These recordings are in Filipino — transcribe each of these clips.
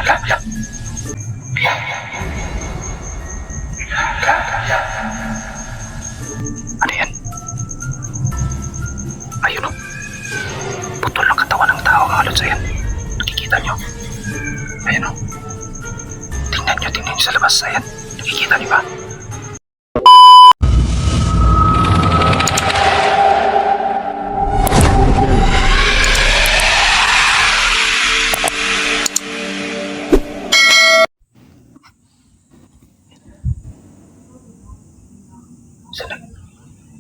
Ano yan? Ayun o. Putol ng katawan ng tao mga lods. Ayan. Nakikita nyo. Ayan o. Tingnan nyo sa labas. Ayan. Nakikita nyo ba? So,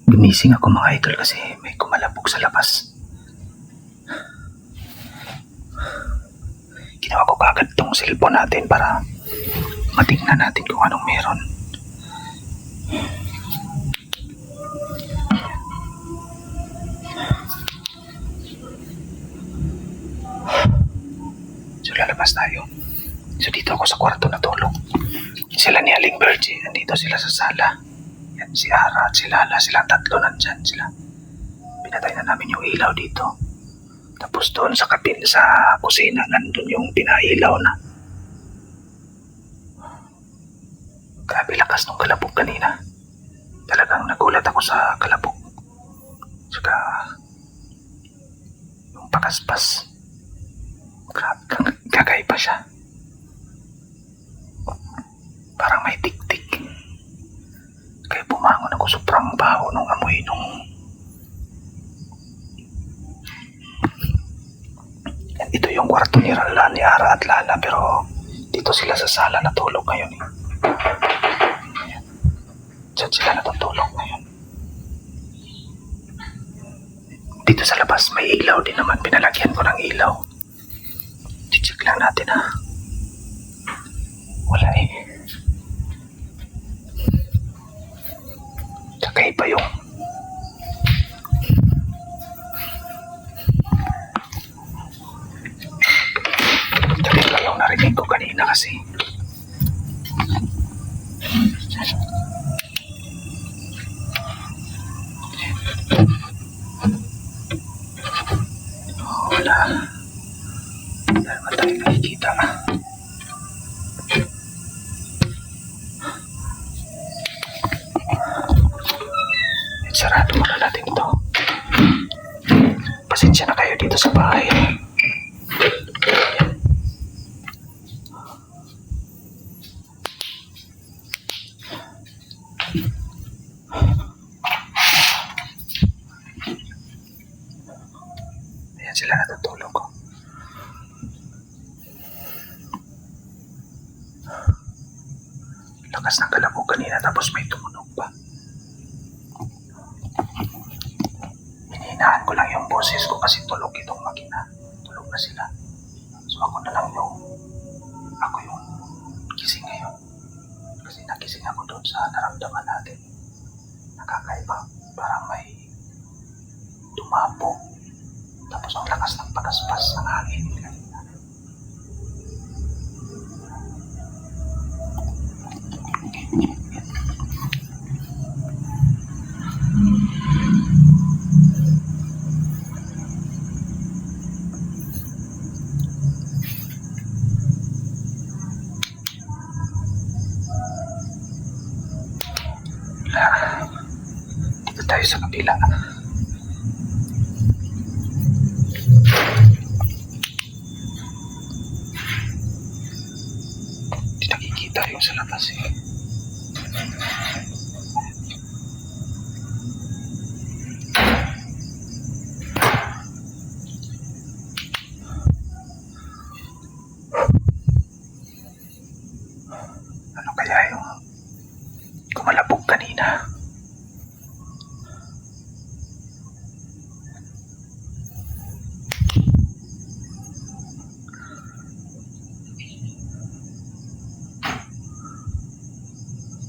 gumising ako mga idol kasi may kumalabog sa labas. Ginawa ko kagad tong cellphone natin para matingnan natin kung anong meron. So lalabas tayo. So dito ako sa kwarto natulog. Sila ni Aling Virgie, nandito sila sa sala. Yan, si Ara at si Lala, silang tatlo nandyan sila. Pinatay na namin yung ilaw dito. Tapos doon sa kapil sa kusina, nandun yung pinailaw na. Grabe lakas ng kalabog kanina. Talagang nagulat ako sa kalabog. Saka yung pakaspas. Grabe, kakaiba siya. Parang may tik-tik. Kaya bumangon ako, sobrang baho nung amoy nung... Ito yung kwarto ni Ara at Lala, pero dito sila sa sala natulog ngayon eh. Ayan. Diyan sila natutulog ngayon. Dito sa labas may ilaw din naman, pinalagyan ko ng ilaw. Check lang natin ha. Wala eh. Kakaiba yung kakaiba yung narinig ko kanina kasi wala naman tayo nakikita. Sarado muna natin ito. Pasensya na kayo dito sa bahay. Ayan sila natutulog ko. Lakas ng kalabog kanina tapos may tumunog pa. Hinahan ko lang yung boses ko kasi tulog itong makina. Tulog na sila. So ako yung gising ngayon. Kasi nagising ako doon sa naramdaman natin. Nakakaiba. Parang may tumapo. Tapos ang lakas ng pagaspas ng hangin. Dito tayo sa kabila. Hindi nakikita yung sa labas eh. Ano kaya yung kumalabog kanina?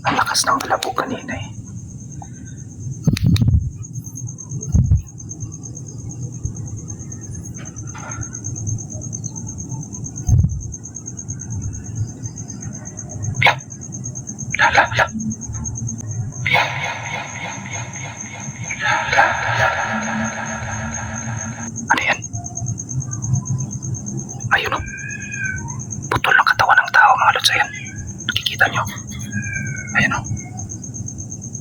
Ang lakas ng kalabog kanina eh. La. Ano yan? Ayun o. Putol ng katawan. Nakikita nyo? Ayan o.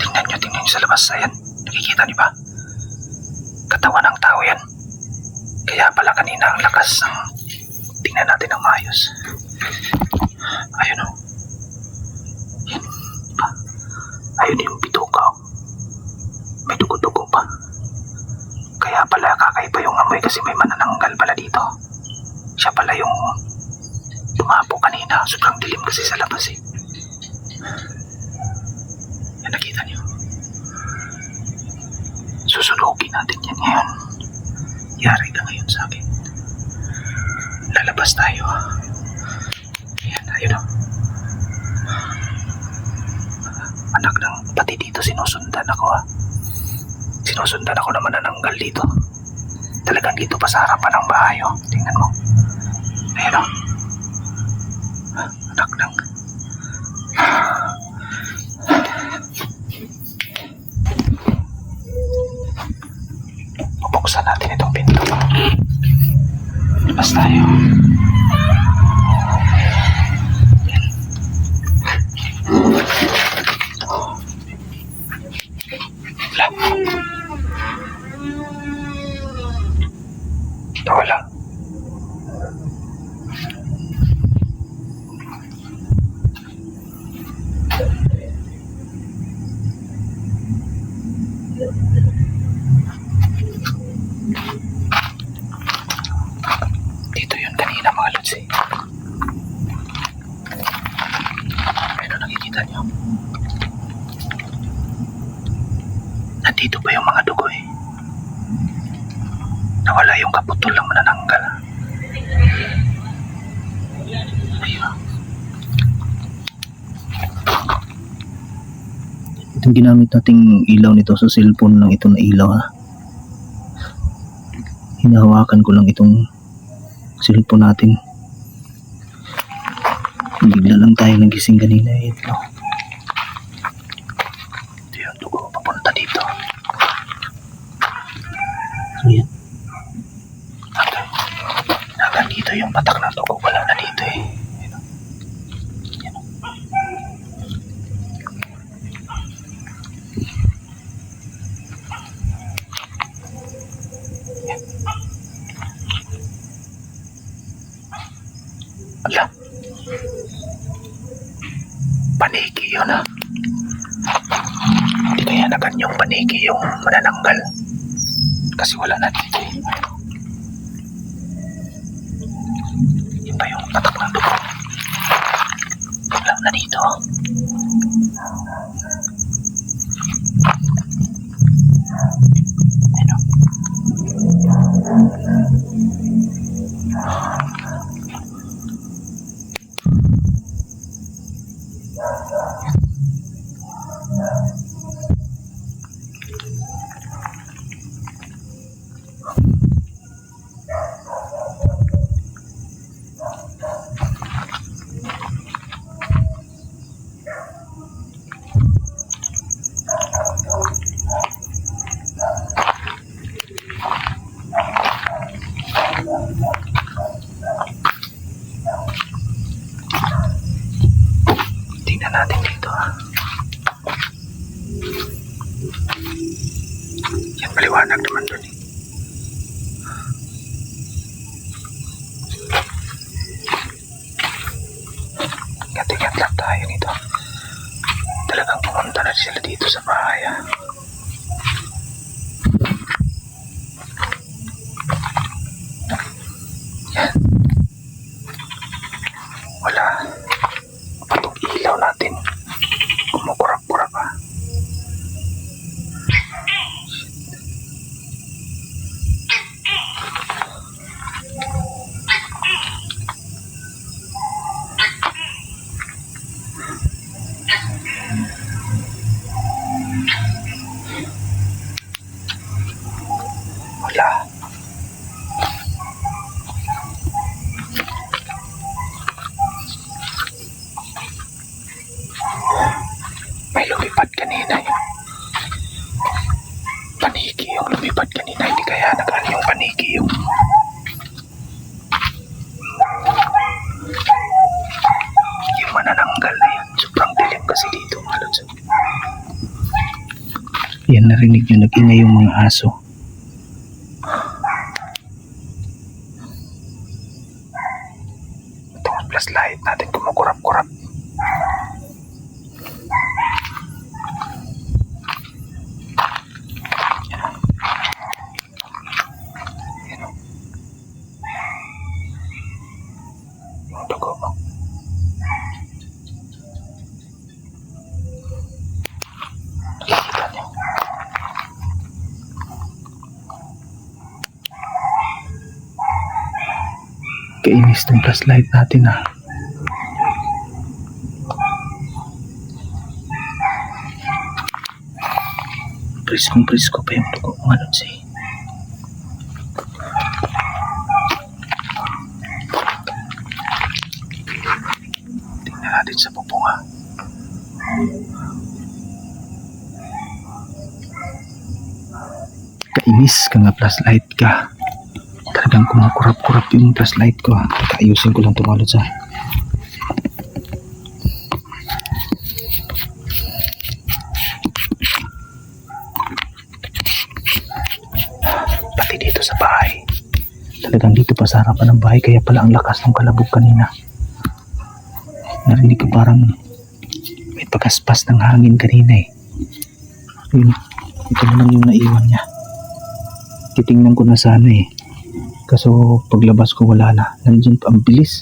Tingnan nyo sa labas. Ayan. Nakikita nyo ba? Katawan ng tao yan. Kaya pala kanina ang lakas ng... Tingnan natin ng maayos. Ayun o. Yan. Diba? Ayun yung bituka o. May dugo-dugo pa. Kaya pala kakaiba yung amoy kasi may manananggal pala dito. Siya pala yung tumapo kanina. Sobrang dilim kasi sa labas eh. Yan, nakita niyo. Susunugin natin yan ngayon. Yari ka ngayon sa akin. Lalabas tayo. Ayan, ayun o. Anak ng pati dito sinusundan ako ha. Sinusundan ako na manananggal dito. Talagang dito pa sa harapan ng bahay o. Tingnan mo. Ayan o. Anak ng... Bubuksan natin itong pinto. Labas tayo. Wala. Dito yun kanina mga lods eh. Pero nakikita nyo. Nandito pa yung mga dugo eh. Nawala yung kaputol ng manananggal. Ayun. Itong ginamit nating ilaw nito sa cellphone lang ito na ilaw ha. Hinahawakan ko lang itong cellphone natin. Bigla lang tayo nagising kanina ito. Ito yung dugo papunta dito. Ayan. Hanggang dito yung patak ng dugo. Wala na dito eh. Ayan. Ayan. Ala. Paniki yun ha. Hindi kaya na ganyang paniki yung manananggal. Kasi wala na dito eh. Yun pa yung patak ng dugo. Wala na dito. Ano? Tingnan natin dito ha. Yan, maliwanag naman dun eh. Ingat-ingat lang tayo nito. Talagang pumunta na sila dito sa bahay ha. Yan. Wala. Patong ilaw natin. Kumukura-kura pa. Yan, narinig nyo, nag-ingay yung mga aso. Itong flashlight natin kumukurap-kurap. Yan o. Yung dugo mo. Nakikita nyo. Kainis tong flashlight natin ah. Priskong-prisko pa yung dugo mo ano siya. Tingnan natin sa pupunga. Kainis ka nga flashlight ka. Talagang kumukurap-kurap yung flashlight ko. Kaayusin ko lang tumalot sa. Pati dito sa bahay. Talagang dito pa sa harapan ng bahay. Kaya pala ang lakas ng kalabog kanina. Narinig ko parang may pagaspas ng hangin kanina eh. Yun, ito na lang yung naiwan niya. Titingnan ko na sana eh. Kaso paglabas ko wala na. Nandiyan pa, ang bilis.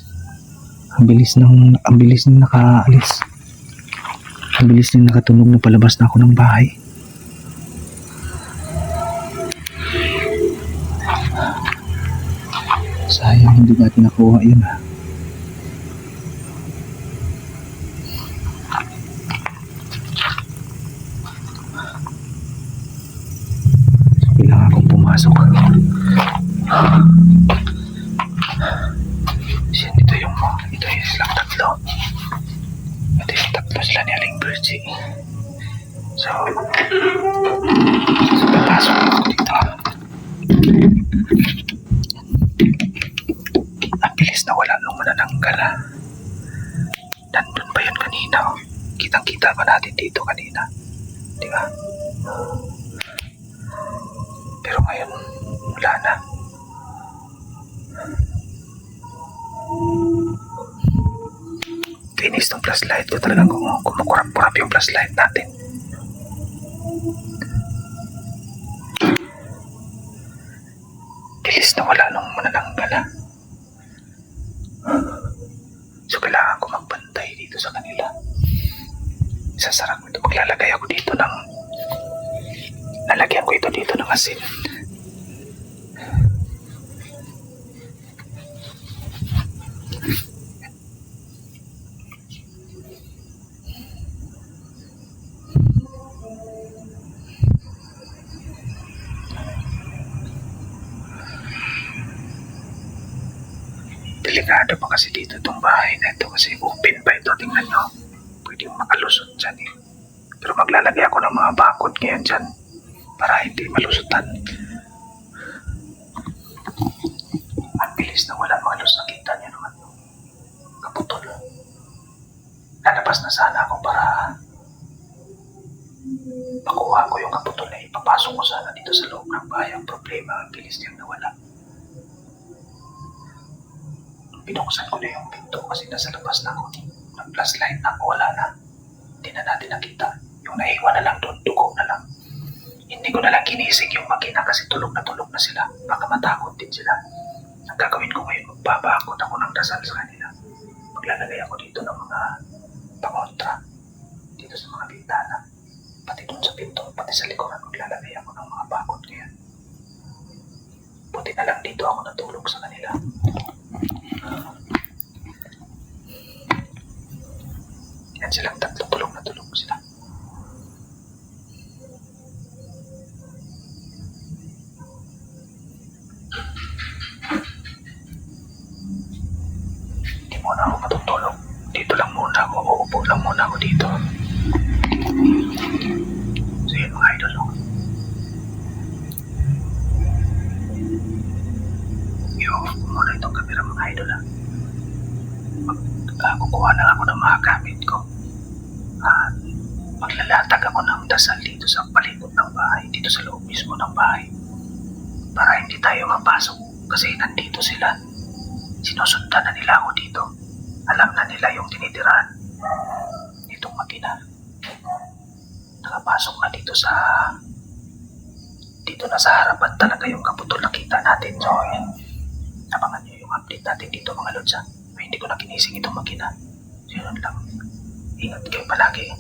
Ang bilis nang nakaalis. Ang bilis nang nakatunog na palabas na ako ng bahay. Sayang hindi natin nakuha yun ah. Kailangan akong pumasok. Ito yung silang tatlo. Ito yung tatlo sila ni Aling Virgie. So papasok ako dito. Ang bilis na wala nung manananggal. Nandun pa yun kanina. Kitang-kita pa natin dito kanina. Di ba? Pero ngayon wala na. Kinis ng flashlight ko. Talagang kumukurap-kurap yung flashlight natin. Bilis na wala nung manananggal. So kailangan ko magbantay dito sa kanila. Isasarap ko ito. Maglalagay ako dito ng lalagyan ko ito dito ng asin. Delikado pa kasi dito itong bahay na ito kasi open pa ito. Tingnan nyo. Pwede makalusot dyan eh. Pero maglalagay ako ng mga bakod ngayon dyan para hindi malusutan. Ang bilis na wala malus. Nakita nyo naman yung kaputol. Lalabas na sana ako para makuha ko yung kaputol na ipapasok ko sana dito sa loob ng bahay. Ang problema, ang bilis niyang nawala. Binuksan ko na yung pinto kasi nasa labas na ako. Nag-flashlight na ako, wala na. Hindi na natin nakita. Yung naiwan na lang doon, dugo na lang. Hindi ko na lang kinising yung makina kasi tulog na sila. Baka matakot din sila. Ang gagawin ko ngayon, magbabakot ako ng dasal sa kanila. Maglalagay ako dito ng mga pangontra. Dito sa mga bintana. Pati doon sa pinto, pati sa likuran, maglalagay ako ng mga bakot ngayon. Buti na lang dito ako natulog sa kanila. Yan silang tatlo, tulog na tulog sila. Hindi muna ako matutulog. Dito lang muna ako, uupo lang muna ako dito. So yun mga idol. I-off ko muna itong camera mga idol ha. Kukuha lang ako ng mga gamit ko. Maglalatag ako ng dasal dito dito sa palibot ng bahay, dito sa loob mismo ng bahay. Para hindi tayo mapasok kasi nandito sila. Sinusundan na nila ako dito. Alam na nila yung tinitirahan. Itong makina. Nakapasok na dito na sa harapan talaga yung kaputol na kita natin. So, yan. Abangan nyo yung update natin dito mga lods ha. Hindi ko na kinising itong makina. So, yun lang. Ingat kayo palagi.